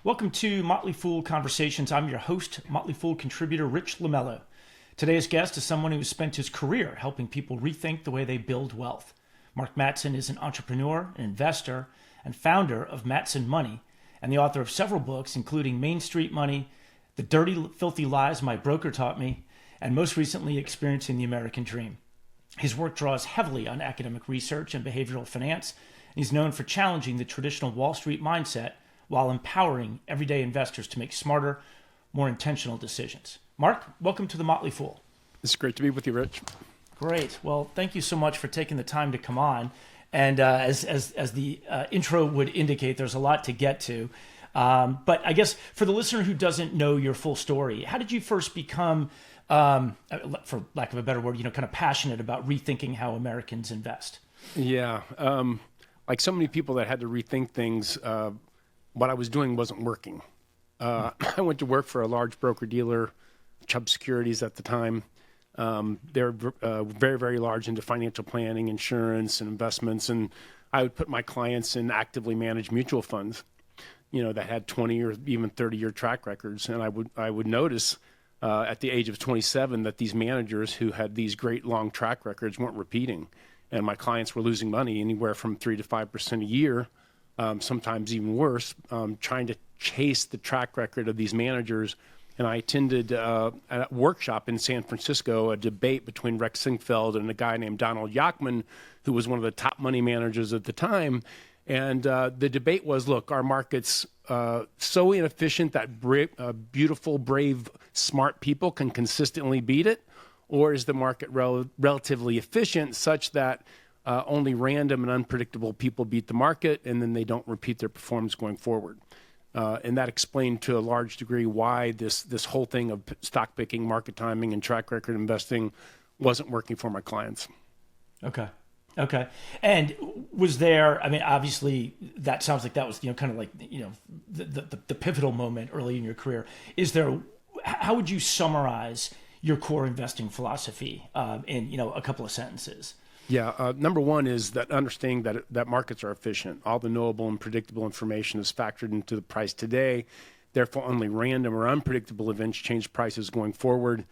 Welcome to Motley Fool Conversations. I'm your host, Motley Fool contributor Rich Lamello. Today's guest is someone who has spent his career helping people rethink the way they build wealth. Mark Matson is an entrepreneur, an investor, and founder of Matson Money, and the author of several books, including Main Street Money, The Dirty, Filthy Lies My Broker Taught Me, and most recently, Experiencing the American Dream. His work draws heavily on academic research and behavioral finance, and he's known for challenging the traditional Wall Street mindset while empowering everyday investors to make smarter, more intentional decisions. Mark, welcome to the Motley Fool. It's great to be with you, Rich. Great. Well, thank you so much for taking the time to come on. And as the intro would indicate, there's a lot to get to. But I guess for the listener who doesn't know your full story, how did you first become, for lack of a better word, kind of passionate about rethinking how Americans invest? Yeah. Like so many people that had to rethink things, what I was doing wasn't working. I went to work for a large broker-dealer, Chubb Securities at the time. They're very, very large into financial planning, insurance, and investments. And I would put my clients in actively managed mutual funds, that had 20 or even 30-year track records. And I would notice at the age of 27 that these managers who had these great long track records weren't repeating. And my clients were losing money anywhere from 3 to 5% a year, sometimes even worse, trying to chase the track record of these managers. And I attended a workshop in San Francisco, a debate between Rex Sinquefield and a guy named Donald Yachman, who was one of the top money managers at the time. And the debate was, look, our market's so inefficient that beautiful, brave, smart people can consistently beat it? Or is the market relatively efficient such that only random and unpredictable people beat the market and then they don't repeat their performance going forward? And that explained to a large degree why this whole thing of stock picking, market timing, and track record investing wasn't working for my clients. Okay. And was there, obviously that sounds like that was, kind of like, the pivotal moment early in your career. How would you summarize your core investing philosophy in, a couple of sentences? Yeah. Number one is that understanding that markets are efficient. All the knowable and predictable information is factored into the price today. Therefore, only random or unpredictable events change prices going forward.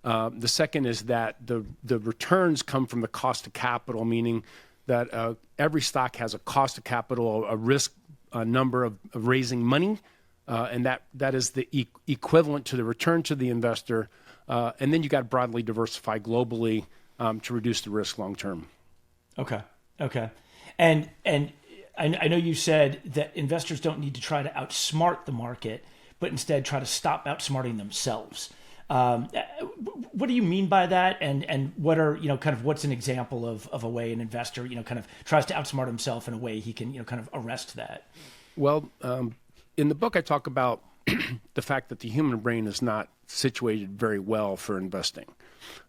The second is that the returns come from the cost of capital, meaning that every stock has a cost of capital, a risk number of raising money, and that is the equivalent to the return to the investor. And then you got broadly diversified globally to reduce the risk long term. Okay. And I know you said that investors don't need to try to outsmart the market, but instead try to stop outsmarting themselves. What do you mean by that? And what are, kind of what's an example of a way an investor, kind of tries to outsmart himself in a way he can, kind of arrest that? Well, in the book, I talk about the fact that the human brain is not situated very well for investing.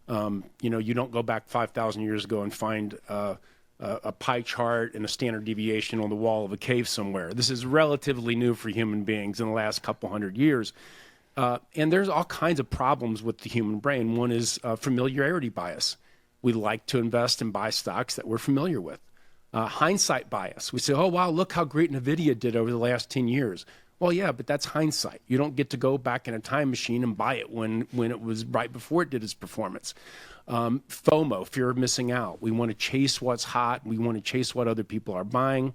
You don't go back 5,000 years ago and find a pie chart and a standard deviation on the wall of a cave somewhere. This is relatively new for human beings in the last couple hundred years. And there's all kinds of problems with the human brain. One is familiarity bias. We like to invest and buy stocks that we're familiar with. Hindsight bias. We say, oh, wow, look how great NVIDIA did over the last 10 years. Well, yeah, but that's hindsight. You don't get to go back in a time machine and buy it when it was right before it did its performance. FOMO, fear of missing out. We want to chase what's hot. We want to chase what other people are buying.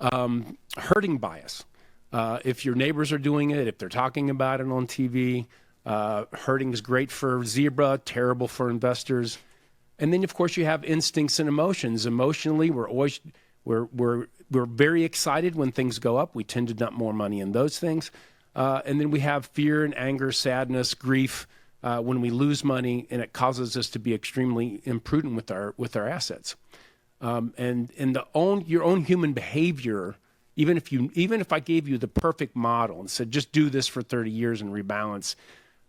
Herding bias. If your neighbors are doing it, if they're talking about it on TV, herding is great for zebra, terrible for investors. And then, of course, you have instincts and emotions. Emotionally, we're very excited when things go up. We tend to dump more money in those things. And then we have fear and anger, sadness, grief when we lose money, and it causes us to be extremely imprudent with our assets. And your own human behavior. Even if I gave you the perfect model and said, just do this for 30 years and rebalance,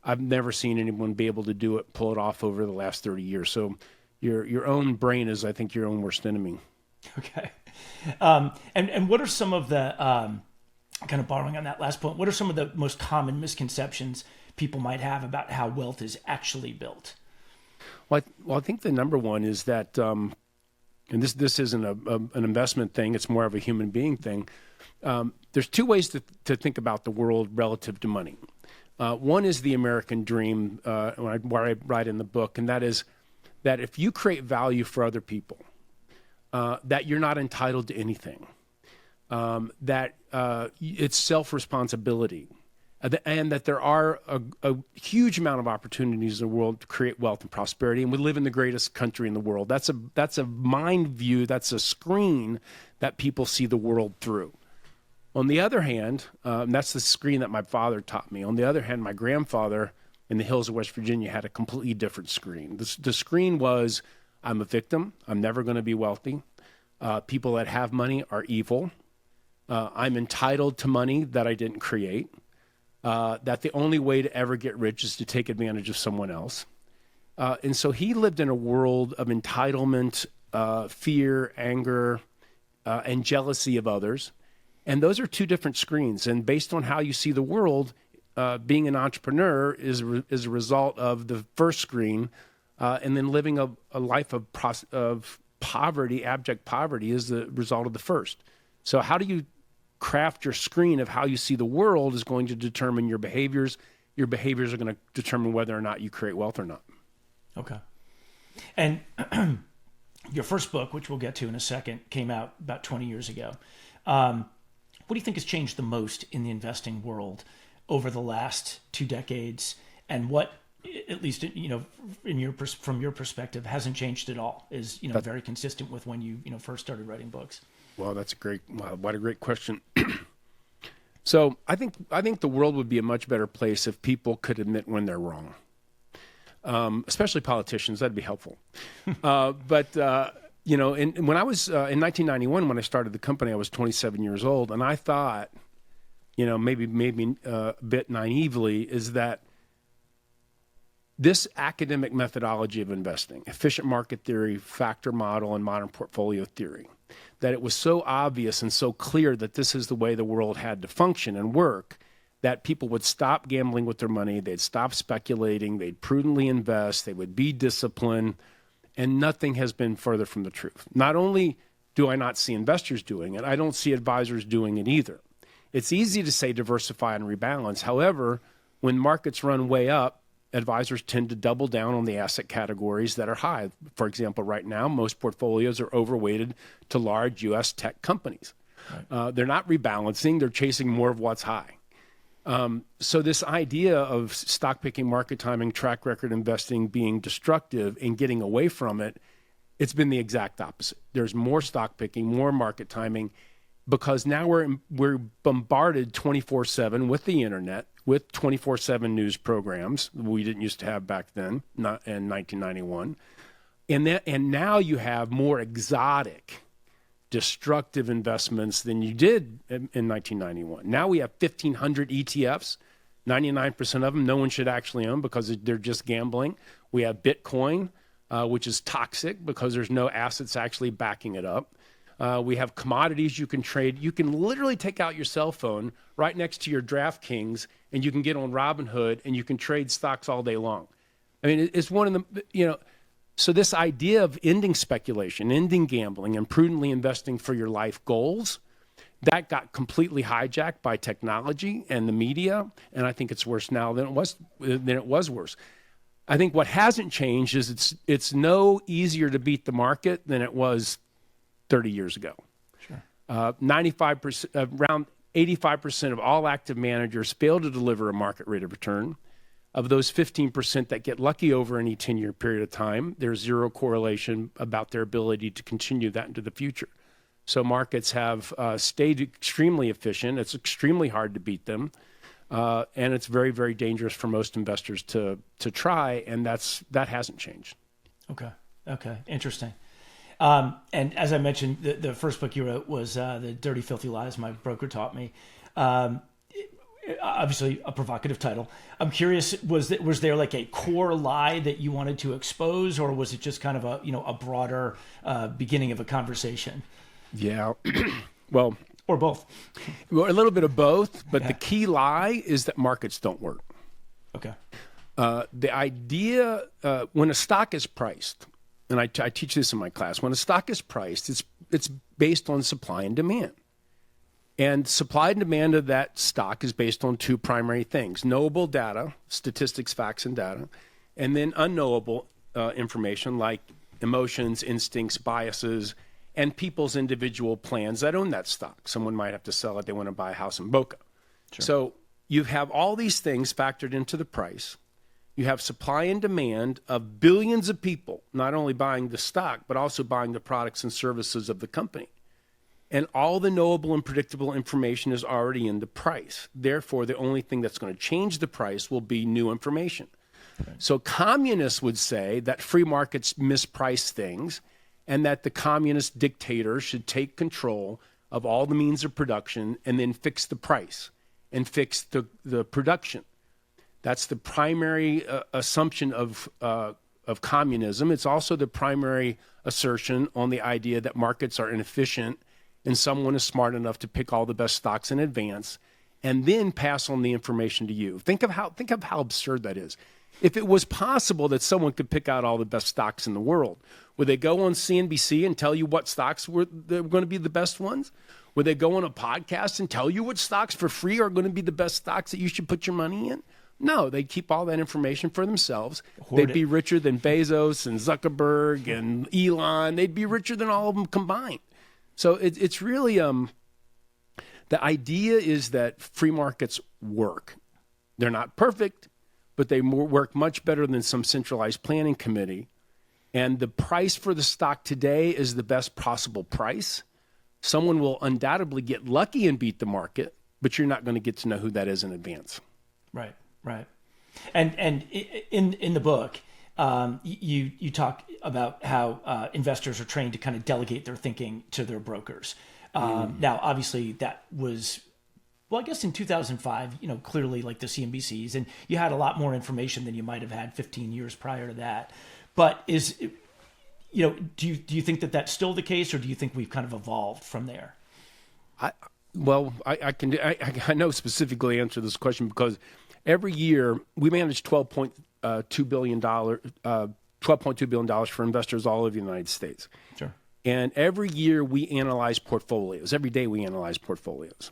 I've never seen anyone be able to do it, pull it off over the last 30 years. So your own brain is, I think, your own worst enemy. Okay. And what are some of the, kind of borrowing on that last point, what are some of the most common misconceptions people might have about how wealth is actually built? Well, I think the number one is that, and this isn't an investment thing, it's more of a human being thing. there's two ways to think about the world relative to money. One is the American dream, where I write in the book, and that is that if you create value for other people, that you're not entitled to anything, that it's self-responsibility, and that there are a huge amount of opportunities in the world to create wealth and prosperity, and we live in the greatest country in the world. That's a mind view, that's a screen that people see the world through. On the other hand, and that's the screen that my father taught me. On the other hand, my grandfather in the hills of West Virginia had a completely different screen. The screen was, I'm a victim, I'm never going to be wealthy. People that have money are evil. I'm entitled to money that I didn't create. That the only way to ever get rich is to take advantage of someone else. And so he lived in a world of entitlement, fear, anger, and jealousy of others. And those are two different screens. And based on how you see the world, being an entrepreneur is a result of the first screen, and then living a life of poverty, abject poverty, is the result of the first. So how do you craft your screen of how you see the world is going to determine your behaviors. Your behaviors are going to determine whether or not you create wealth or not. Okay. And your first book, which we'll get to in a second, came out about 20 years ago. What do you think has changed the most in the investing world over the last 2 decades? And what, at least, from your perspective, hasn't changed at all, is, very consistent with when you first started writing books? Well, what a great question. So I think the world would be a much better place if people could admit when they're wrong, especially politicians. That'd be helpful. But when I was in 1991, when I started the company, I was 27 years old, and I thought, maybe a bit naively, is that this academic methodology of investing, efficient market theory, factor model, and modern portfolio theory, that it was so obvious and so clear that this is the way the world had to function and work, that people would stop gambling with their money, they'd stop speculating, they'd prudently invest, they would be disciplined, and nothing has been further from the truth. Not only do I not see investors doing it, I don't see advisors doing it either. It's easy to say diversify and rebalance. However, when markets run way up, advisors tend to double down on the asset categories that are high. For example, right now, most portfolios are overweighted to large U.S. tech companies. Right. They're not rebalancing. They're chasing more of what's high. So this idea of stock picking, market timing, track record investing being destructive and getting away from it, it's been the exact opposite. There's more stock picking, more market timing, because now we're bombarded 24/7 with the internet, with 24/7 news programs we didn't used to have back then, not in 1991. And now you have more exotic, destructive investments than you did in 1991. Now we have 1,500 ETFs, 99% of them no one should actually own because they're just gambling. We have Bitcoin, which is toxic because there's no assets actually backing it up. We have commodities you can trade. You can literally take out your cell phone right next to your DraftKings, and you can get on Robinhood, and you can trade stocks all day long. I mean, it's one of the, so this idea of ending speculation, ending gambling, and prudently investing for your life goals, that got completely hijacked by technology and the media, and I think it's worse now than it was worse. I think what hasn't changed is it's no easier to beat the market than it was 30 years ago. Sure. 95%, around 85% of all active managers fail to deliver a market rate of return. Of those 15% that get lucky over any 10-year period of time, there's zero correlation about their ability to continue that into the future. So markets have stayed extremely efficient. It's extremely hard to beat them. And it's very, very dangerous for most investors to try, and that hasn't changed. Okay. Interesting. And as I mentioned, the first book you wrote was The Dirty Filthy Lies My Broker Taught Me. Obviously a provocative title. I'm curious, was there like a core lie that you wanted to expose, or was it just kind of a broader beginning of a conversation? Yeah. Well, or both. Well, a little bit of both, but the key lie is that markets don't work. Okay. The idea, when a stock is priced, and I teach this in my class, when a stock is priced, it's based on supply and demand. And supply and demand of that stock is based on two primary things: knowable data, statistics, facts, and data, and then unknowable information like emotions, instincts, biases, and people's individual plans that own that stock. Someone might have to sell it. They want to buy a house in Boca. Sure. So you have all these things factored into the price. You have supply and demand of billions of people, not only buying the stock, but also buying the products and services of the company. And all the knowable and predictable information is already in the price. Therefore, the only thing that's going to change the price will be new information. Okay. So communists would say that free markets misprice things and that the communist dictator should take control of all the means of production and then fix the price and fix the production. That's the primary assumption of communism. It's also the primary assertion on the idea that markets are inefficient and someone is smart enough to pick all the best stocks in advance and then pass on the information to you. Think of how absurd that is. If it was possible that someone could pick out all the best stocks in the world, would they go on CNBC and tell you what stocks were going to be the best ones? Would they go on a podcast and tell you what stocks for free are going to be the best stocks that you should put your money in? No, they'd keep all that information for themselves. They'd be richer than Bezos and Zuckerberg and Elon. They'd be richer than all of them combined. So it's really the idea is that free markets work. They're not perfect, but they work much better than some centralized planning committee. And the price for the stock today is the best possible price. Someone will undoubtedly get lucky and beat the market, but you're not going to get to know who that is in advance. Right. Right. And in the book, you talk about how investors are trained to kind of delegate their thinking to their brokers. Now, obviously, that was, well, I guess in 2005, clearly like the CNBCs, and you had a lot more information than you might have had 15 years prior to that. But do you think that that's still the case, or do you think we've kind of evolved from there? I know specifically answer this question because every year we manage $12.2 billion for investors all over the United States. Sure. And every year we analyze portfolios. Every day we analyze portfolios.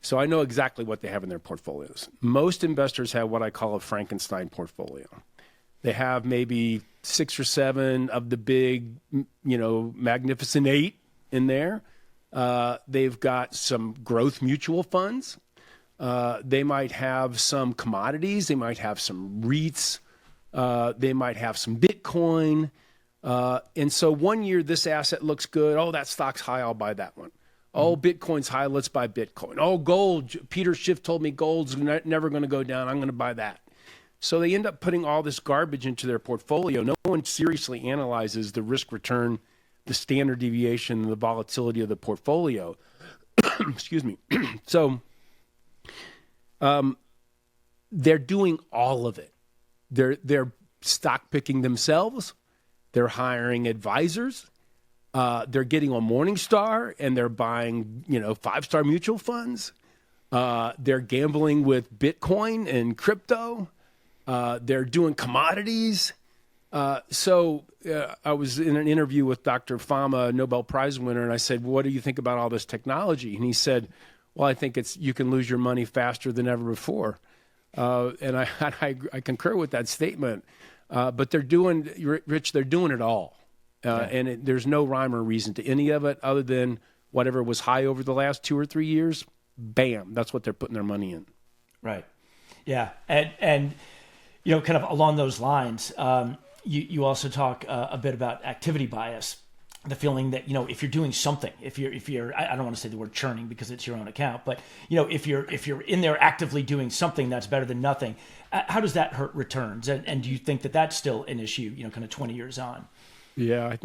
So I know exactly what they have in their portfolios. Most investors have what I call a Frankenstein portfolio. They have maybe 6 or 7 of the big, magnificent 8 in there. They've got some growth mutual funds. They might have some commodities. They might have some REITs. They might have some Bitcoin. And so one year this asset looks good. Oh, that stock's high. I'll buy that one. Oh, Bitcoin's high. Let's buy Bitcoin. Oh, gold. Peter Schiff told me gold's never going to go down. I'm going to buy that. So they end up putting all this garbage into their portfolio. No one seriously analyzes the risk return, the standard deviation, the volatility of the portfolio. Excuse me. So they're doing all of it. They're stock picking themselves. They're hiring advisors. They're getting on Morningstar and they're buying, 5-star mutual funds. They're gambling with Bitcoin and crypto. They're doing commodities. So I was in an interview with Dr. Fama, Nobel Prize winner, and I said, what do you think about all this technology? And he said, well, I think you can lose your money faster than ever before. And I concur with that statement. But they're doing, Rich, they're doing it all. And there's no rhyme or reason to any of it other than whatever was high over the last 2 or 3 years, bam, that's what they're putting their money in. Right. Yeah. And kind of along those lines, you also talk a bit about activity bias, the feeling that, if you're doing something, if you're, I don't want to say the word churning because it's your own account, but if you're in there actively doing something that's better than nothing, how does that hurt returns? And do you think that that's still an issue, kind of 20 years on? Yeah,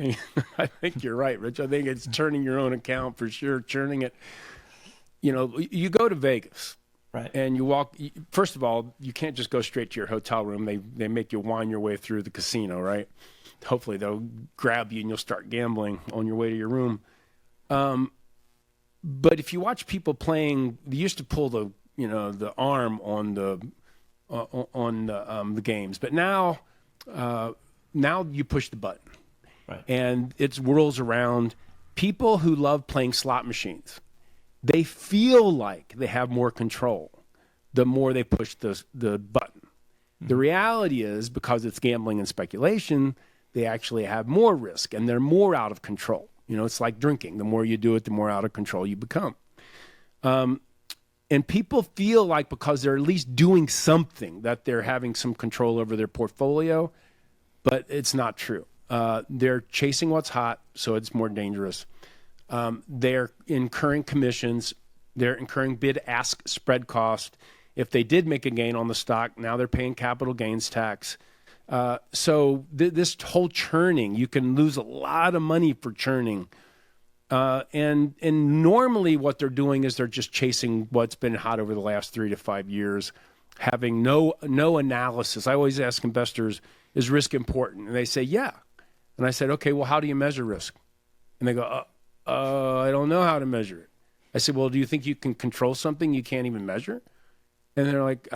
I think you're right, Rich. I think it's turning your own account for sure, churning it. You go to Vegas. Right. And you walk, first of all, you can't just go straight to your hotel room. They make you wind your way through the casino, right? Hopefully they'll grab you and you'll start gambling on your way to your room. But if you watch people playing, they used to pull the arm on the games, but now you push the button. Right. And it whirls around. People who love playing slot machines they feel like they have more control the more they push the button. The reality is, because it's gambling and speculation, they actually have more risk and they're more out of control. You know, it's like drinking. The more you do it, the more out of control you become. And people feel like because they're at least doing something that they're having some control over their portfolio, but it's not true. They're chasing what's hot, so it's more dangerous. They're incurring commissions. They're incurring bid-ask spread cost. If they did make a gain on the stock, now they're paying capital gains tax. So this whole churning, you can lose a lot of money for churning. And normally what they're doing is they're just chasing what's been hot over the last 3 to 5 years, having no analysis. I always ask investors, is risk important? And they say, yeah. And I said, okay, well, how do you measure risk? And they go, I don't know how to measure it. I said, well, do you think you can control something you can't even measure? And they're like,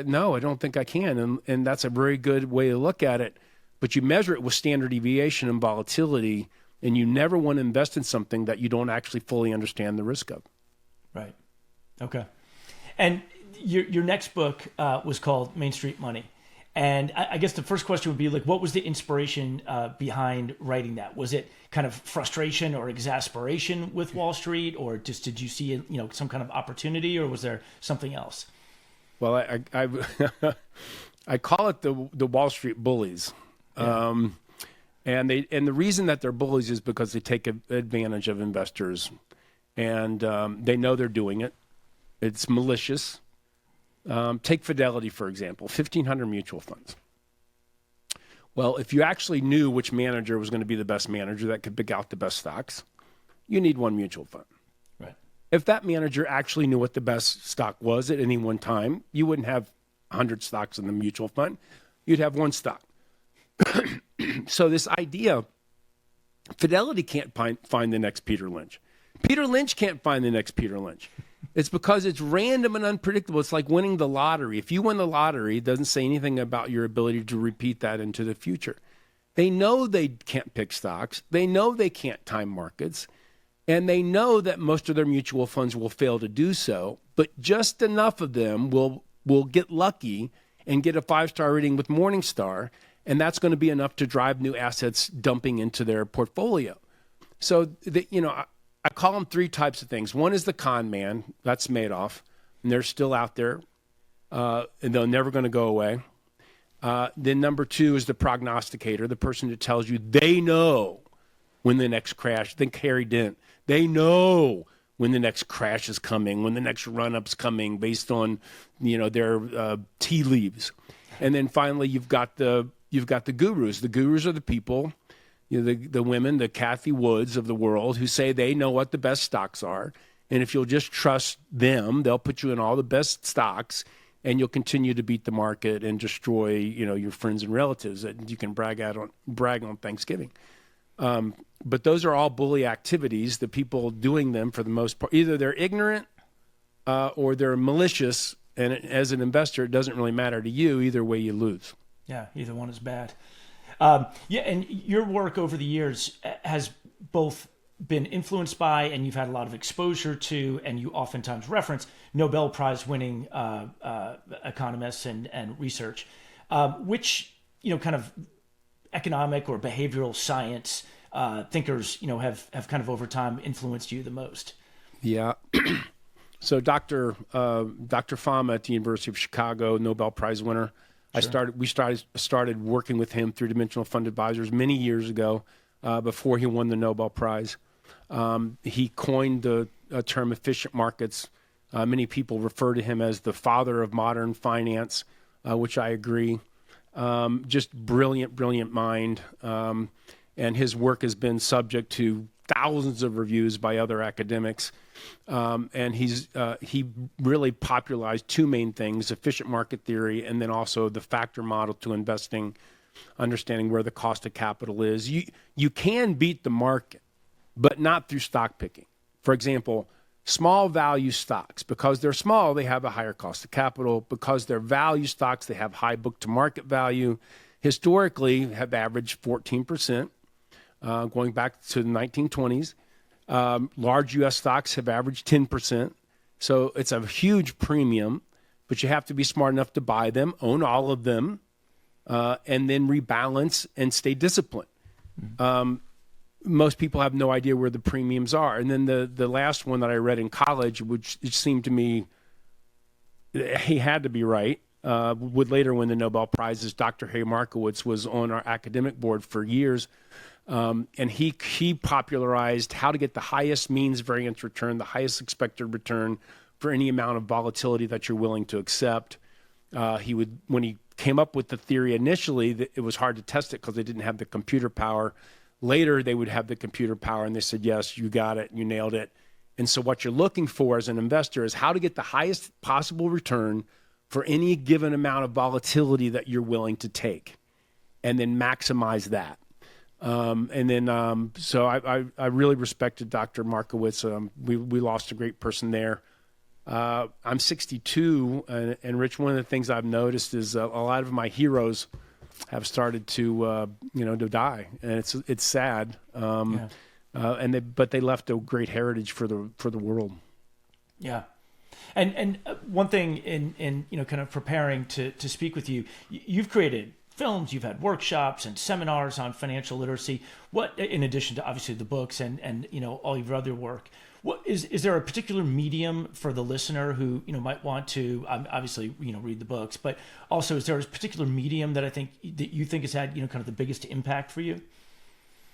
no, I don't think I can. And that's a very good way to look at it. But you measure it with standard deviation and volatility, and you never want to invest in something that you don't actually fully understand the risk of. Right. Okay. And your next book was called Main Street Money. And I guess the first question would be, like, what was the inspiration behind writing that? Was it kind of frustration or exasperation with Wall Street, or just did you see, some kind of opportunity, or was there something else? Well, I call it the Wall Street bullies. Yeah. And the reason that they're bullies is because they take advantage of investors, and they know they're doing it. It's malicious. Take Fidelity, for example, 1,500 mutual funds. Well, if you actually knew which manager was going to be the best manager that could pick out the best stocks, you need one mutual fund. Right. If that manager actually knew what the best stock was at any one time, you wouldn't have 100 stocks in the mutual fund. You'd have one stock. So this idea, Fidelity can't find the next Peter Lynch. Peter Lynch can't find the next Peter Lynch. It's because it's random and unpredictable. It's like winning the lottery. If you win the lottery, it doesn't say anything about your ability to repeat that into the future. They know they can't pick stocks. They know they can't time markets. And they know that most of their mutual funds will fail to do so, but just enough of them will get lucky and get a 5-star rating with Morningstar, and that's going to be enough to drive new assets dumping into their portfolio. So, I call them 3 types of things. One is the con man. That's Madoff, and they're still out there, and they're never going to go away. Then number 2 is the prognosticator, the person that tells you they know when the next crash. Think Harry Dent. They know when the next crash is coming, when the next run-up's coming, based on their tea leaves. And then finally, you've got the gurus. The gurus are the people, the women, the Kathy Woods of the world, who say they know what the best stocks are. And if you'll just trust them, they'll put you in all the best stocks, and you'll continue to beat the market and destroy, your friends and relatives that you can brag on Thanksgiving. But those are all bully activities. The people doing them, for the most part, either they're ignorant or they're malicious. And as an investor, it doesn't really matter to you. Either way, you lose. Yeah, either one is bad. And your work over the years has both been influenced by, and you've had a lot of exposure to, and you oftentimes reference Nobel Prize winning economists and research. Which kind of economic or behavioral science thinkers have kind of over time influenced you the most? Yeah. So Dr. FOMO at the University of Chicago, Nobel Prize winner. Sure. We started working with him through Dimensional Fund Advisors many years ago, before he won the Nobel Prize. He coined the term efficient markets. Many people refer to him as the father of modern finance, which I agree. Just brilliant mind. And his work has been subject to thousands of reviews by other academics. And he really popularized 2 main things: efficient market theory, and then also the factor model to investing, understanding where the cost of capital is. You can beat the market, but not through stock picking. For example, small value stocks, because they're small, they have a higher cost of capital. Because they're value stocks, they have high book to market value. Historically, have averaged 14%, going back to the 1920s. Large U.S. stocks have averaged 10%. So it's a huge premium, but you have to be smart enough to buy them, own all of them, and then rebalance and stay disciplined. Most people have no idea where the premiums are. And then the last one that I read in college, which it seemed to me he had to be right, would later win the Nobel Prizes. Dr. Hay Markowitz was on our academic board for years, and he popularized how to get the highest means variance return, the highest expected return for any amount of volatility that you're willing to accept. When he came up with the theory initially, it was hard to test it because they didn't have the computer power. Later, they would have the computer power, and they said, yes, you got it, you nailed it. And so what you're looking for as an investor is how to get the highest possible return for any given amount of volatility that you're willing to take, and then maximize that. So I really respected Dr. Markowitz. We lost a great person there. I'm 62, and Rich, one of the things I've noticed is a lot of my heroes have started to die, and it's sad. But they left a great heritage for the world. Yeah. And one thing in kind of preparing to speak with you, you've created films, you've had workshops and seminars on financial literacy. What, in addition to obviously the books and all your other work, what is there a particular medium for the listener who might want to obviously read the books, but also is there a particular medium that you think has had kind of the biggest impact for you?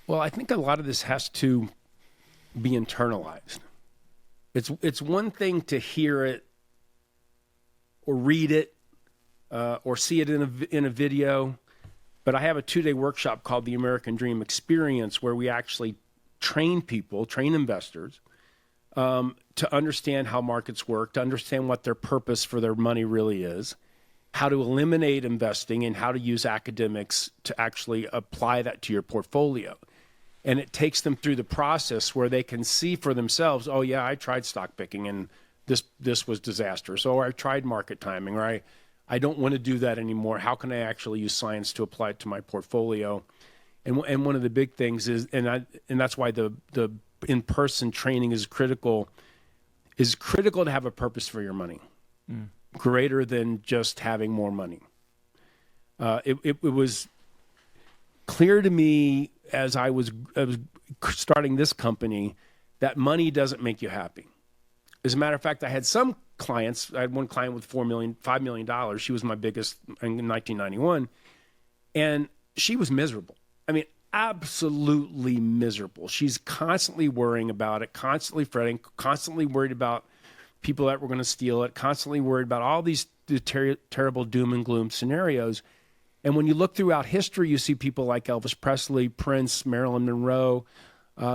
Well, I think a lot of this has to be internalized. It's one thing to hear it or read it or see it in a video, but I have a 2-day workshop called the American Dream Experience where we actually train investors to understand how markets work, to understand what their purpose for their money really is, how to eliminate investing, and how to use academics to actually apply that to your portfolio. And it takes them through the process where they can see for themselves, oh yeah, I tried stock picking and this was disastrous. Or I tried market timing, or I don't want to do that anymore. How can I actually use science to apply it to my portfolio? And one of the big things is, and that's why the in-person training is critical to have a purpose for your money, greater than just having more money. It was clear to me as I was starting this company that money doesn't make you happy. As a matter of fact, I had some clients. I had one client with $5 million. She was my biggest in 1991. And she was miserable. I mean, absolutely miserable. She's constantly worrying about it, constantly fretting, constantly worried about people that were going to steal it, constantly worried about all these terrible doom and gloom scenarios. And when you look throughout history, you see people like Elvis Presley, Prince, Marilyn Monroe.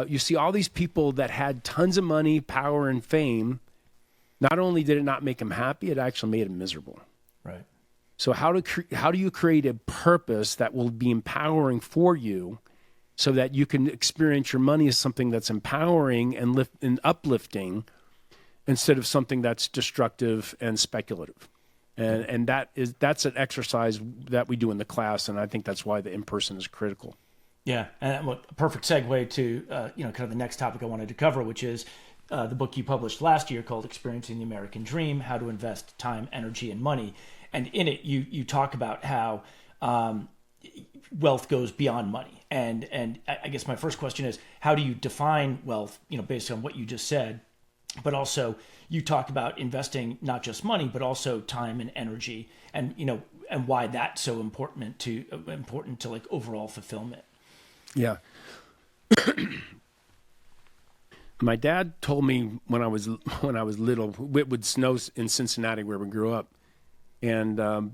You see all these people that had tons of money, power, and fame. Not only did it not make them happy, it actually made them miserable. Right. So how do you create a purpose that will be empowering for you so that you can experience your money as something that's empowering and uplifting instead of something that's destructive and speculative? And that's an exercise that we do in the class, and I think that's why the in-person is critical. Yeah, and a perfect segue to kind of the next topic I wanted to cover, which is the book you published last year called Experiencing the American Dream: How to Invest Time, Energy, and Money. And in it, you talk about how wealth goes beyond money. And I guess my first question is, how do you define wealth, based on what you just said? But also, you talk about investing not just money, but also time and energy, and and why that's so important to like overall fulfillment. Yeah. My dad told me when I was little, it would snow in Cincinnati where we grew up, and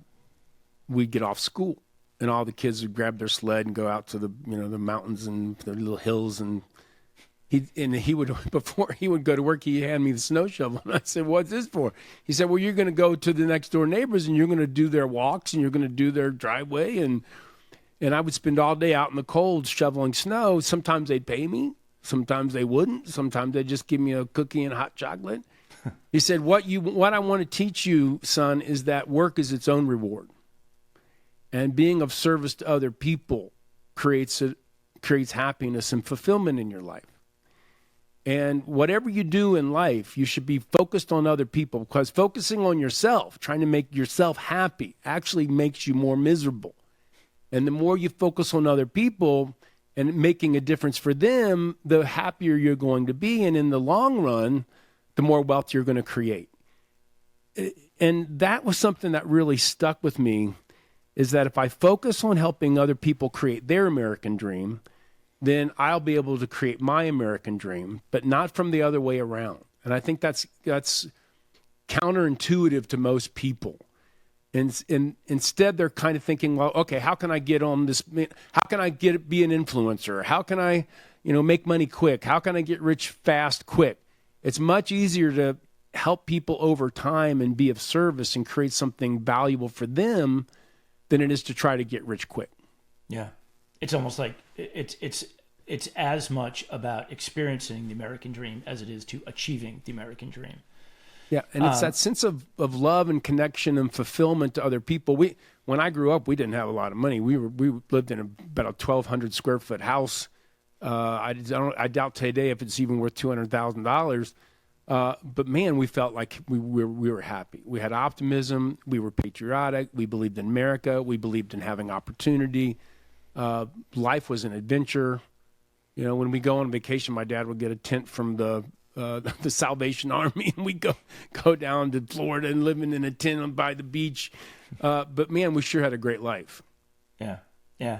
we'd get off school, and all the kids would grab their sled and go out to the the mountains and the little hills, and he would, before he would go to work, he'd hand me the snow shovel, and I said, "What's this for?" He said, "Well, you're going to go to the next door neighbors, and you're going to do their walks, and you're going to do their driveway," and I would spend all day out in the cold shoveling snow. Sometimes they'd pay me. Sometimes they wouldn't. Sometimes they'd just give me a cookie and hot chocolate. He said, what I want to teach you, son, is that work is its own reward. And being of service to other people creates happiness and fulfillment in your life. And whatever you do in life, you should be focused on other people, because focusing on yourself, trying to make yourself happy, actually makes you more miserable. And the more you focus on other people and making a difference for them, the happier you're going to be. And in the long run, the more wealth you're going to create. And that was something that really stuck with me, is that if I focus on helping other people create their American dream, then I'll be able to create my American dream, but not from the other way around. And I think that's counterintuitive to most people. And instead, they're kind of thinking, well, okay, how can I get on this? How can I be an influencer? How can I, make money quick? How can I get rich fast, quick? It's much easier to help people over time and be of service and create something valuable for them than it is to try to get rich quick. Yeah. It's almost like it's as much about experiencing the American dream as it is to achieving the American dream. Yeah, and it's that sense of love and connection and fulfillment to other people. When I grew up, we didn't have a lot of money. We lived in about a 1,200 square foot house. I doubt today if it's even worth $200,000. But man, we felt like we were happy. We had optimism. We were patriotic. We believed in America. We believed in having opportunity. Life was an adventure. When we go on vacation, my dad would get a tent from the Salvation Army, and we go down to Florida and living in a tent by the beach. But man, we sure had a great life. Yeah, yeah.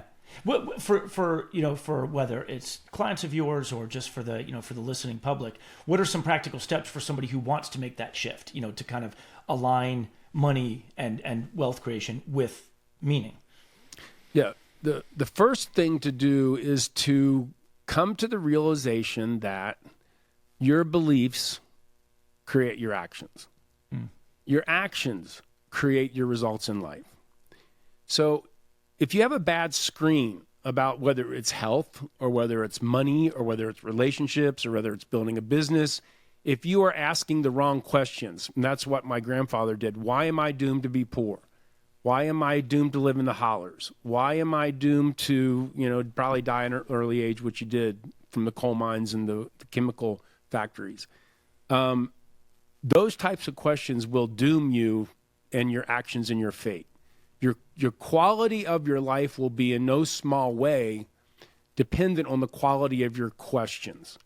For whether it's clients of yours or just for the listening public, what are some practical steps for somebody who wants to make that shift? To kind of align money and wealth creation with meaning. Yeah. The first thing to do is to come to the realization that your beliefs create your actions. Your actions create your results in life. So if you have a bad screen about whether it's health or whether it's money or whether it's relationships or whether it's building a business, if you are asking the wrong questions, and that's what my grandfather did. Why am I doomed to be poor? Why am I doomed to live in the hollers? Why am I doomed to, probably die at an early age, which you did from the coal mines and the chemical factories? Those types of questions will doom you and your actions and your fate. Your quality of your life will be in no small way dependent on the quality of your questions.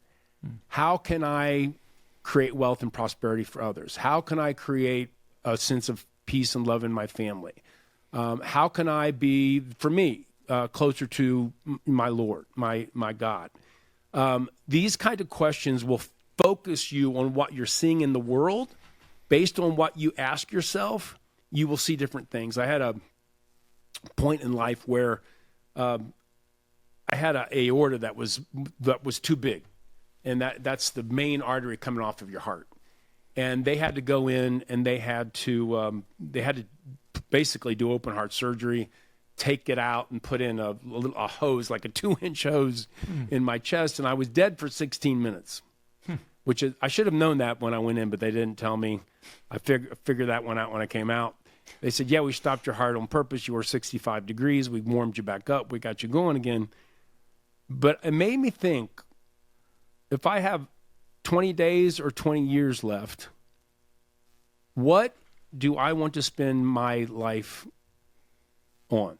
How can I create wealth and prosperity for others? How can I create a sense of peace and love in my family? How can I be, for me, closer to my Lord, my God? These kind of questions will focus you on what you're seeing in the world. Based on what you ask yourself, you will see different things. I had a point in life where I had an aorta that was too big, and that's the main artery coming off of your heart. And they had to go in and they had to basically do open heart surgery, take it out and put in a hose, like a 2-inch hose in my chest. And I was dead for 16 minutes, which I should have known that when I went in, but they didn't tell me. I figured that one out when I came out. They said, yeah, we stopped your heart on purpose. You were 65 degrees. We warmed you back up. We got you going again. But it made me think, if I have 20 days or 20 years left, what do I want to spend my life on?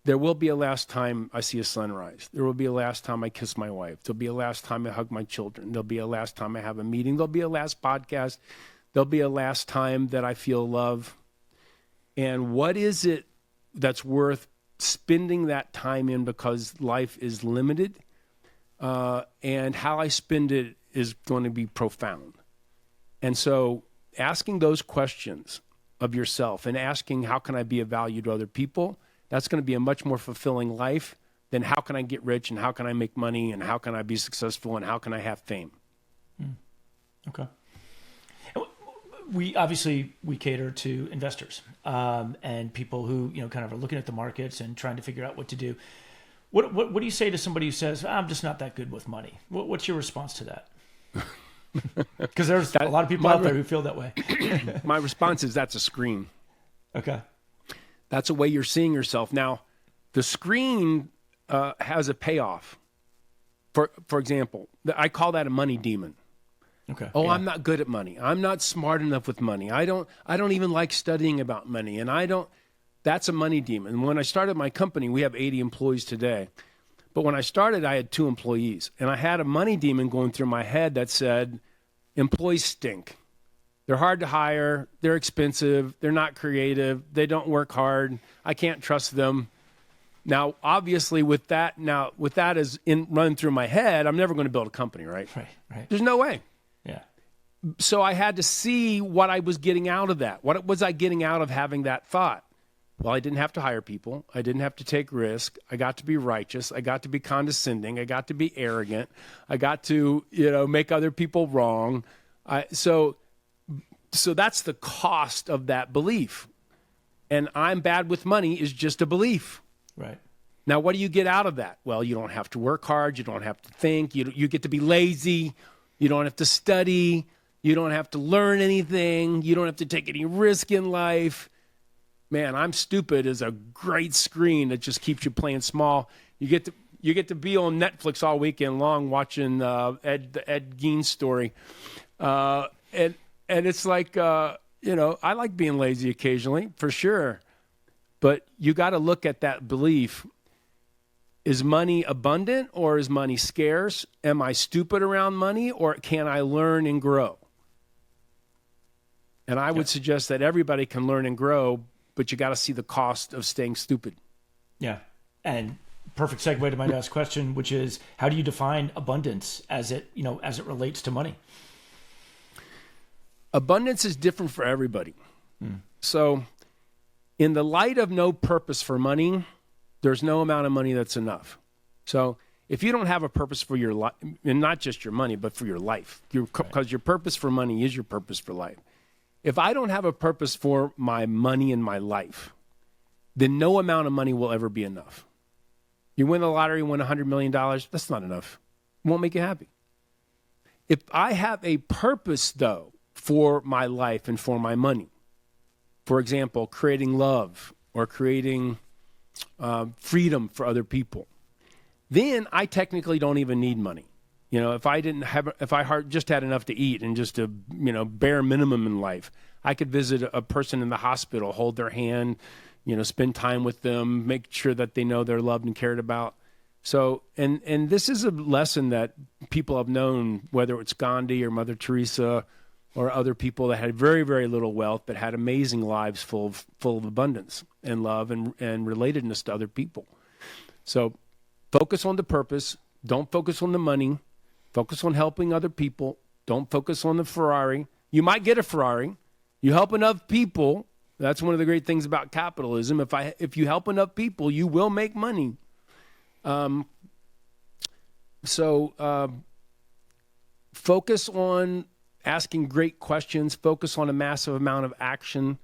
There will be a last time I see a sunrise. There will be a last time I kiss my wife. There'll be a last time I hug my children. There'll be a last time I have a meeting. There'll be a last podcast. There'll be a last time that I feel love. And what is it that's worth spending that time in, because life is limited, and how I spend it is going to be profound. And so asking those questions of yourself and asking, how can I be of value to other people? That's going to be a much more fulfilling life than how can I get rich and how can I make money and how can I be successful and how can I have fame? Okay. We cater to investors and people who kind of are looking at the markets and trying to figure out what to do. What do you say to somebody who says, I'm just not that good with money? What's your response to that? Because there's a lot of people out there who feel that way. My response is, that's a screen. Okay. That's a way you're seeing yourself. Now, the screen has a payoff For example, I call that a money demon. Okay. Oh, yeah. I'm not good at money. I'm not smart enough with money. I don't even like studying about money. And that's a money demon. When I started my company, we have 80 employees today. But when I started, I had 2 employees. And I had a money demon going through my head that said, employees stink. They're hard to hire. They're expensive. They're not creative. They don't work hard. I can't trust them. Now, obviously, with that as running through my head, I'm never going to build a company, right? Right. There's no way. Yeah. So I had to see what I was getting out of that. What was I getting out of having that thought? Well, I didn't have to hire people. I didn't have to take risk. I got to be righteous. I got to be condescending. I got to be arrogant. I got to, make other people wrong. So that's the cost of that belief. And I'm bad with money is just a belief. Right. Now, what do you get out of that? Well, you don't have to work hard. You don't have to think. You get to be lazy. You don't have to study. You don't have to learn anything. You don't have to take any risk in life. Man, I'm Stupid is a great screen that just keeps you playing small. You get to be on Netflix all weekend long watching the Ed Gein story. And it's like, I like being lazy occasionally, for sure. But you got to look at that belief. Is money abundant or is money scarce? Am I stupid around money or can I learn and grow? And I would suggest that everybody can learn and grow, but you got to see the cost of staying stupid. Yeah. And perfect segue to my next question, which is, how do you define abundance as it relates to money? Abundance is different for everybody. So in the light of no purpose for money, there's no amount of money that's enough. So if you don't have a purpose for your life, and not just your money, but for your life, because your purpose for money is your purpose for life. If I don't have a purpose for my money in my life, then no amount of money will ever be enough. You win the lottery, win $100 million, that's not enough. It won't make you happy. If I have a purpose, though, for my life and for my money, for example, creating love or creating freedom for other people, then I technically don't even need money. If I just had enough to eat and just a bare minimum in life, I could visit a person in the hospital, hold their hand, spend time with them, make sure that they know they're loved and cared about. So, and this is a lesson that people have known, whether it's Gandhi or Mother Teresa or other people that had very, very little wealth but had amazing lives full of abundance and love and relatedness to other people. So focus on the purpose. Don't focus on the money. Focus on helping other people. Don't focus on the Ferrari. You might get a Ferrari. You help enough people. That's one of the great things about capitalism. If you help enough people, you will make money. Focus on asking great questions. Focus on a massive amount of action.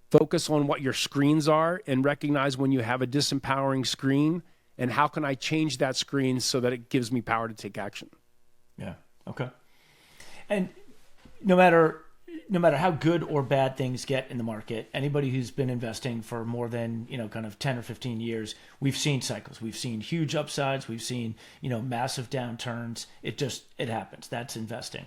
Focus on what your screens are and recognize when you have a disempowering screen and how can I change that screen so that it gives me power to take action. Yeah. Okay. And no matter how good or bad things get in the market, anybody who's been investing for more than, kind of 10 or 15 years, we've seen cycles. We've seen huge upsides. We've seen, massive downturns. It happens. That's investing.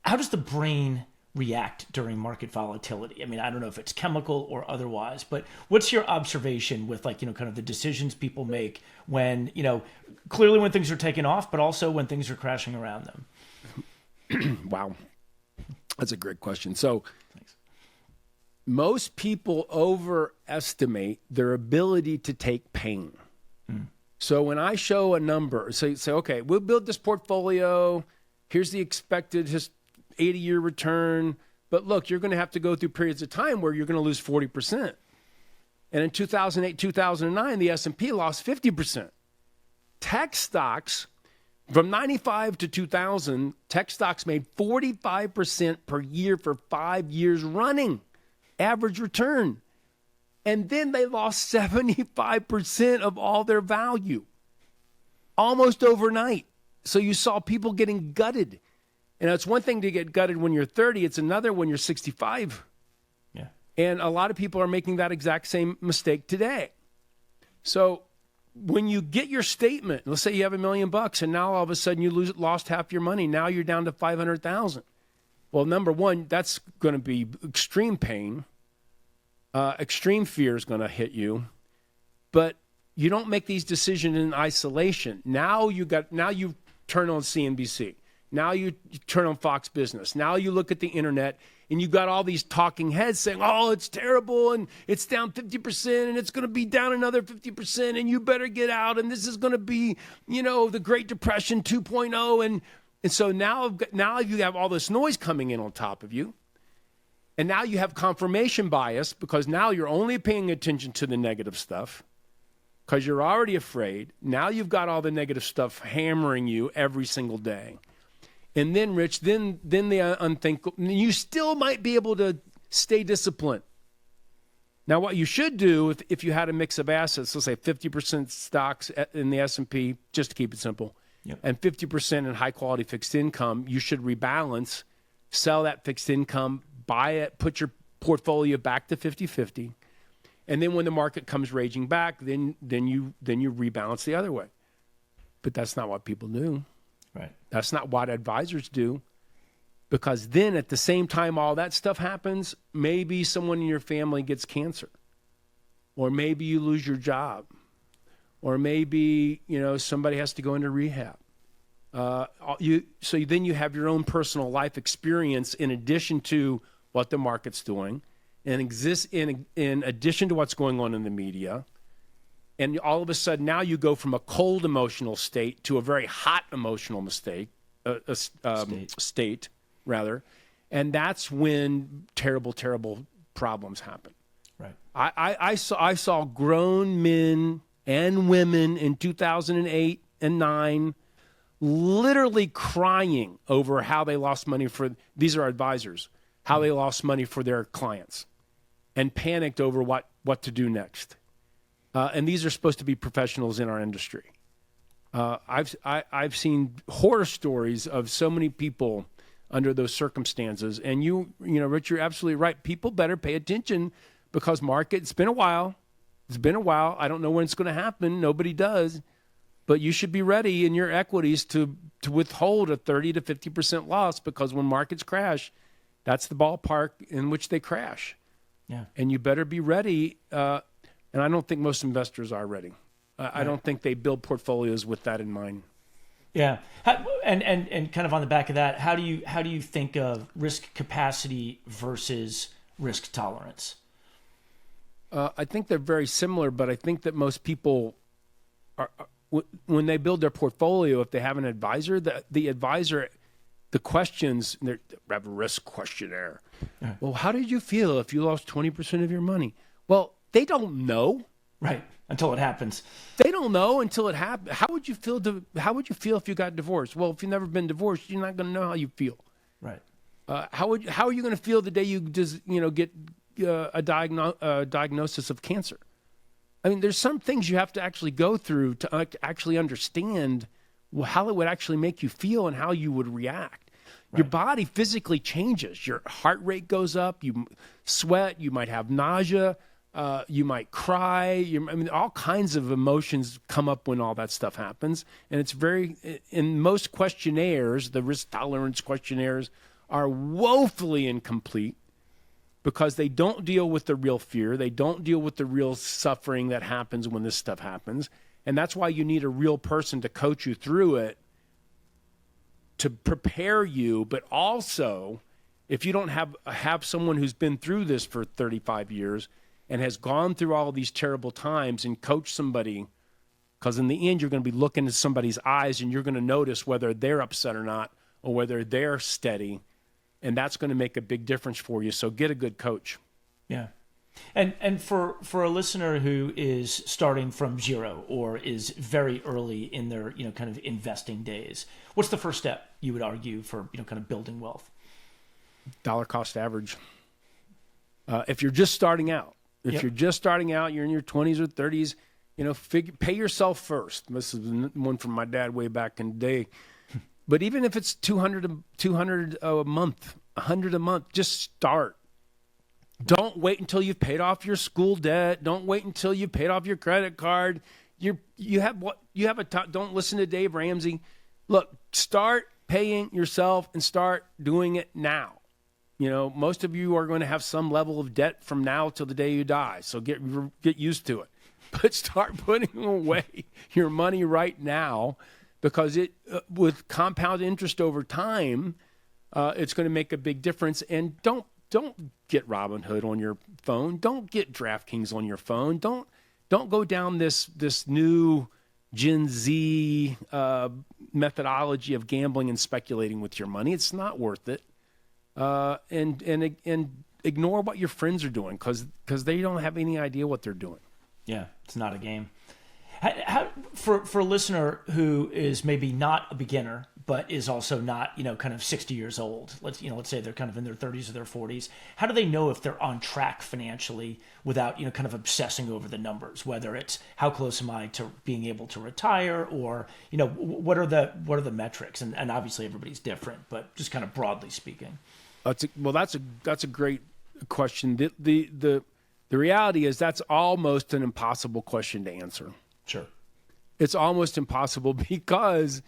How does the brain react during market volatility? I mean, I don't know if it's chemical or otherwise, but what's your observation with kind of the decisions people make when, clearly when things are taking off, but also when things are crashing around them? Wow. That's a great question. So most people overestimate their ability to take pain. So when I show a number, say, okay, we'll build this portfolio. Here's the expected 80-year return. But look, you're going to have to go through periods of time where you're going to lose 40%. And in 2008, 2009, the S&P lost 50%. Tech stocks, from 95 to 2000, tech stocks made 45% per year for 5 years running, average return. And then they lost 75% of all their value, almost overnight. So you saw people getting gutted. And it's one thing to get gutted when you're 30. It's another when you're 65. Yeah. And a lot of people are making that exact same mistake today. So when you get your statement, let's say you have $1 million and now all of a sudden you lost half your money. Now you're down to 500,000. Well, number one, that's going to be extreme pain. Extreme fear is going to hit you. But you don't make these decisions in isolation. Now you turn on CNBC. Now you turn on Fox Business. Now you look at the internet and you got all these talking heads saying, oh, it's terrible and it's down 50% and it's going to be down another 50% and you better get out and this is going to be, the Great Depression 2.0. And so now you have all this noise coming in on top of you. And now you have confirmation bias because now you're only paying attention to the negative stuff because you're already afraid. Now you've got all the negative stuff hammering you every single day. And then, Rich, then the unthinkable, you still might be able to stay disciplined. Now, what you should do if you had a mix of assets, let's say 50% stocks in the S&P, just to keep it simple, yep, and 50% in high-quality fixed income, you should rebalance, sell that fixed income, buy it, put your portfolio back to 50-50, and then when the market comes raging back, then you rebalance the other way. But that's not what people do. Right. That's not what advisors do, because then at the same time all that stuff happens, maybe someone in your family gets cancer, or maybe you lose your job, or maybe somebody has to go into rehab. So then you have your own personal life experience in addition to what the market's doing, and exists in addition to what's going on in the media. And all of a sudden, now you go from a cold emotional state to a very hot emotional state, and that's when terrible, terrible problems happen. Right. I saw grown men and women in 2008 and 2009 literally crying over how they lost money these are advisors, how they lost money for their clients, and panicked over what to do next. And these are supposed to be professionals in our industry. I've seen horror stories of so many people under those circumstances. And Rich, you're absolutely right. People better pay attention because it's been a while. It's been a while. I don't know when it's going to happen. Nobody does. But you should be ready in your equities to withhold a 30 to 50% loss, because when markets crash, that's the ballpark in which they crash. Yeah. And you better be ready. And I don't think most investors are ready. I don't think they build portfolios with that in mind. Yeah, and kind of on the back of that, how do you think of risk capacity versus risk tolerance? I think they're very similar, but I think that most people when they build their portfolio, if they have an advisor, the advisor, the questions, they have a risk questionnaire. Yeah. Well, how did you feel if you lost 20% of your money? Well, they don't know. Right. Until it happens. They don't know until it happens. How would you feel if you got divorced? Well, if you've never been divorced, you're not going to know how you feel. Right. How are you going to feel the day you just get a diagnosis of cancer? I mean, there's some things you have to actually go through to actually understand how it would actually make you feel and how you would react. Right. Your body physically changes. Your heart rate goes up. You sweat. You might have nausea. You might cry. All kinds of emotions come up when all that stuff happens. And it's in most questionnaires, the risk tolerance questionnaires are woefully incomplete because they don't deal with the real fear. They don't deal with the real suffering that happens when this stuff happens. And that's why you need a real person to coach you through it, to prepare you. But also, if you don't have someone who's been through this for 35 years, and has gone through all of these terrible times and coached somebody, because in the end, you're going to be looking at somebody's eyes and you're going to notice whether they're upset or not, or whether they're steady. And that's going to make a big difference for you. So get a good coach. Yeah. And for a listener who is starting from zero or is very early in their, kind of investing days, what's the first step you would argue for, kind of building wealth? Dollar cost average. If you're just starting out, you're just starting out, you're in your 20s or 30s, pay yourself first. This is one from my dad way back in the day. But even if it's $200 a month, $100 a month, just start. Don't wait until you've paid off your school debt. Don't wait until you've paid off your credit card. Don't listen to Dave Ramsey. Look, start paying yourself and start doing it now. Most of you are going to have some level of debt from now till the day you die. So get used to it. But start putting away your money right now, because with compound interest over time, it's going to make a big difference. And don't get Robinhood on your phone. Don't get DraftKings on your phone. Don't go down this new Gen Z methodology of gambling and speculating with your money. It's not worth it. And ignore what your friends are doing, because they don't have any idea what they're doing. Yeah, it's not a game. For a listener who is maybe not a beginner, but is also not, kind of 60 years old, let's say they're kind of in their 30s or their 40s, how do they know if they're on track financially without, kind of obsessing over the numbers, whether it's how close am I to being able to retire, or, what are the metrics? And obviously everybody's different, but just kind of broadly speaking. That's a great question. The reality is that's almost an impossible question to answer. Sure. It's almost impossible because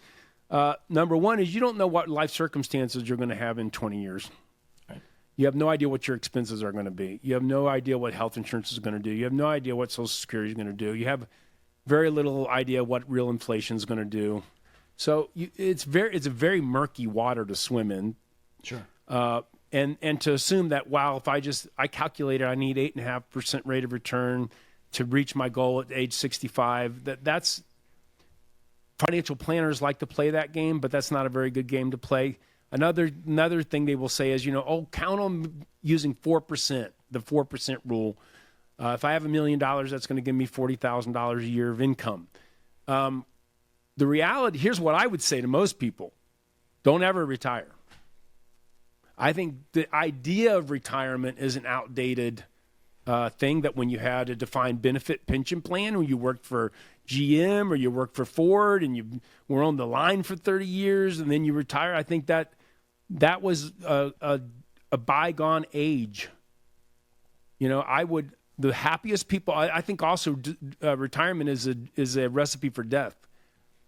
number one is you don't know what life circumstances you're going to have in 20 years. Right. You have no idea what your expenses are going to be. You have no idea what health insurance is going to do. You have no idea what Social Security is going to do. You have very little idea what real inflation is going to do. So it's a very murky water to swim in. Sure. And to assume that, wow, if I calculated I need 8.5% rate of return to reach my goal at age 65, that's financial planners like to play that game, but that's not a very good game to play. Another thing they will say is, count on using 4%, the 4% rule. If I have $1 million, that's going to give me $40,000 a year of income. The reality, here's what I would say to most people: don't ever retire. I think the idea of retirement is an outdated thing, that when you had a defined benefit pension plan, when you worked for GM or you worked for Ford and you were on the line for 30 years and then you retire, I think that was a bygone age. The happiest people, I think also retirement is a recipe for death.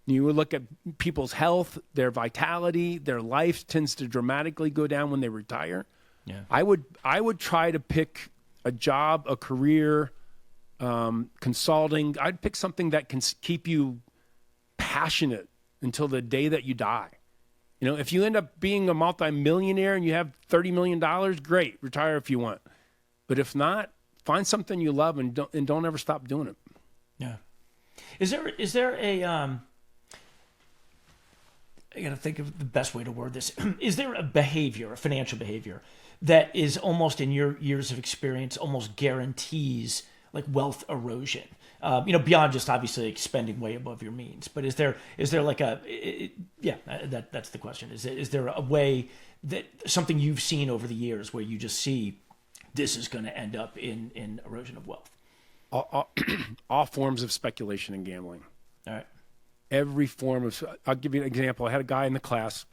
You would look at people's health, their vitality, their life tends to dramatically go down when they retire. Yeah. I would try to pick a job, a career, consulting. I'd pick something that can keep you passionate until the day that you die. If you end up being a multimillionaire and you have $30 million, great, retire if you want. But if not, find something you love and don't ever stop doing it. Yeah. Is there a I got to think of the best way to word this. Is there a financial behavior, that is almost, in your years of experience, almost guarantees like wealth erosion? Beyond just obviously spending way above your means. But is there like that's the question. Is there a way, that something you've seen over the years where you just see this is going to end up in erosion of wealth? All forms of speculation and gambling. All right. Every form of, I'll give you an example. I had a guy in the class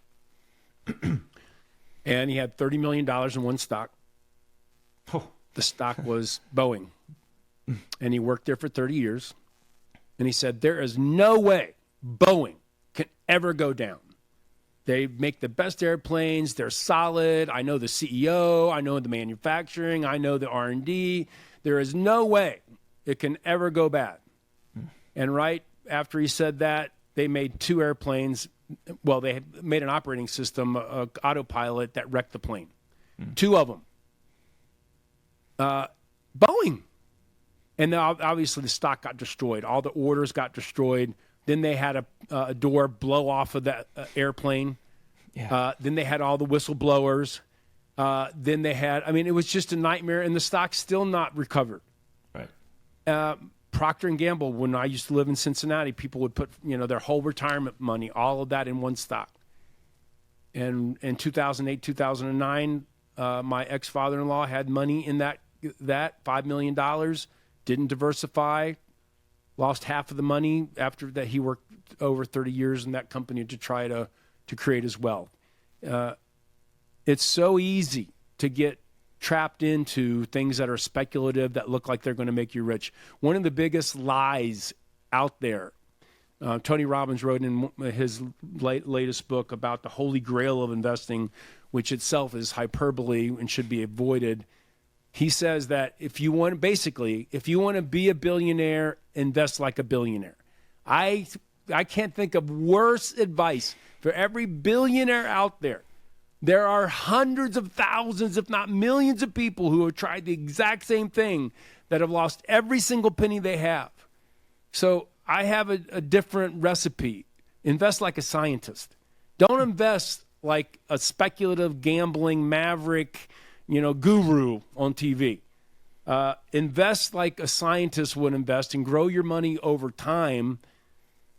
and he had $30 million in one stock. Oh. The stock was Boeing. And he worked there for 30 years. And he said, there is no way Boeing can ever go down. They make the best airplanes. They're solid. I know the CEO. I know the manufacturing. I know the R&D. There is no way it can ever go bad. And right after he said that, they made two airplanes. Well, they made an operating system, autopilot, that wrecked the plane. Two of them. Boeing. And then obviously the stock got destroyed. All the orders got destroyed. Then they had a door blow off of that airplane. Yeah. Then they had all the whistleblowers. Then they had, it was just a nightmare, and the stock's still not recovered. Right. Procter & Gamble, when I used to live in Cincinnati, people would put, their whole retirement money, all of that in one stock. And in 2008, 2009, my ex-father-in-law had money in that $5 million, didn't diversify, lost half of the money after that. He worked over 30 years in that company to try to create his wealth. It's so easy to get trapped into things that are speculative, that look like they're going to make you rich. One of the biggest lies out there. Tony Robbins wrote in his latest book about the holy grail of investing, which itself is hyperbole and should be avoided. He says that if you want to be a billionaire, invest like a billionaire. I can't think of worse advice for every billionaire out there. There are hundreds of thousands, if not millions of people who have tried the exact same thing that have lost every single penny they have. So I have a different recipe. Invest like a scientist. Don't invest like a speculative gambling maverick, guru on TV. Invest like a scientist would invest and grow your money over time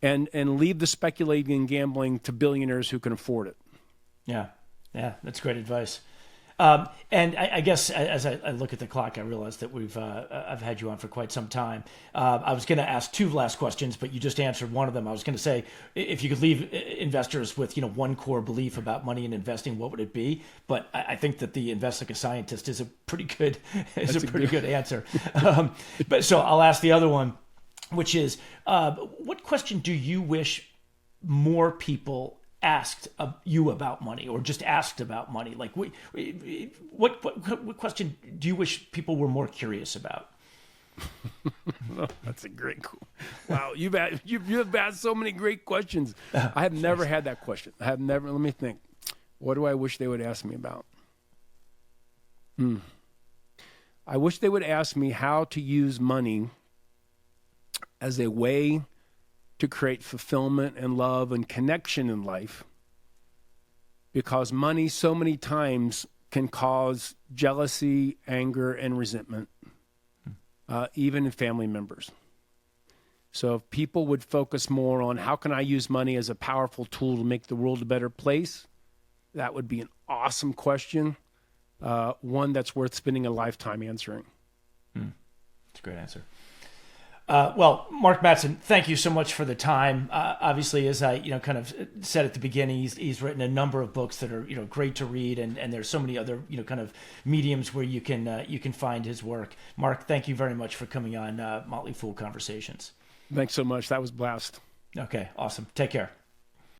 and leave the speculating and gambling to billionaires who can afford it. Yeah, that's great advice. And I guess as I look at the clock, I realize that I've had you on for quite some time. I was going to ask two last questions, but you just answered one of them. I was going to say, if you could leave investors with one core belief about money and investing, what would it be? But I think that the invest like a scientist is a pretty good good answer. But so I'll ask the other one, which is, what question do you wish more people asked you about money, or just asked about money? Like, what question do you wish people were more curious about? Oh, that's a great. Wow, you've asked so many great questions. I have never had that question. I have never. Let me think. What do I wish they would ask me about? I wish they would ask me how to use money as a way to create fulfillment and love and connection in life, because money so many times can cause jealousy, anger, and resentment, even in family members. So if people would focus more on how can I use money as a powerful tool to make the world a better place, that would be an awesome question, one that's worth spending a lifetime answering. That's a great answer. Well, Mark Matson, thank you so much for the time. Obviously, as I kind of said at the beginning, he's written a number of books that are great to read, and there's so many other kind of mediums where you can find his work. Mark, thank you very much for coming on Motley Fool Conversations. Thanks so much. That was a blast. Okay, awesome. Take care.